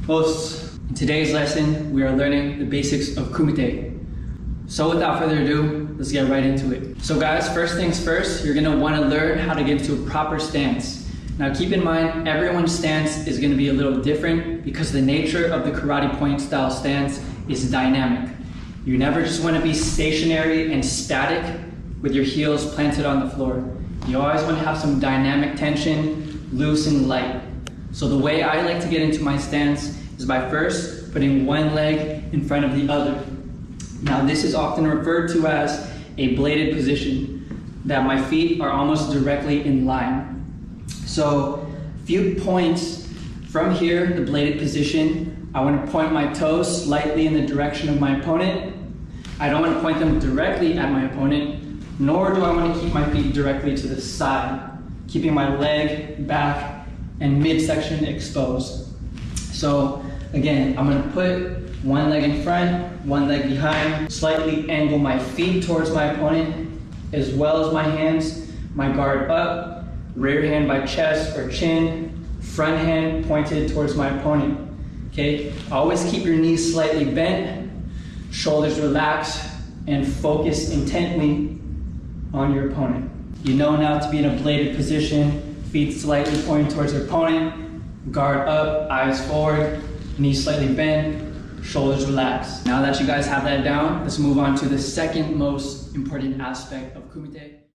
Hosts, in today's lesson, we are learning the basics of Kumite. So without further ado, let's get right into it. So guys, first things first, you're gonna wanna learn how to get into a proper stance. Now keep in mind, everyone's stance is gonna be a little different because the nature of the karate point style stance is dynamic. You never just wanna be stationary and static with your heels planted on the floor. You always wanna have some dynamic tension, loose and light. So the way I like to get into my stance is by first putting one leg in front of the other. Now this is often referred to as a bladed position, that my feet are almost directly in line. So a few points from here, the bladed position, I want to point my toes slightly in the direction of my opponent. I don't want to point them directly at my opponent, nor do I want to keep my feet directly to the side, keeping my leg back and midsection exposed. So again, I'm going to put one leg in front, one leg behind, slightly angle my feet towards my opponent, as well as my hands, my guard up, rear hand by chest or chin, front hand pointed towards my opponent. Okay, always keep your knees slightly bent, shoulders relaxed, and focus intently on your opponent. You know now to be in a bladed position, feet slightly pointed towards your opponent, guard up, eyes forward, knees slightly bent, shoulders relaxed. Now that you guys have that down, let's move on to the second most important aspect of Kumite.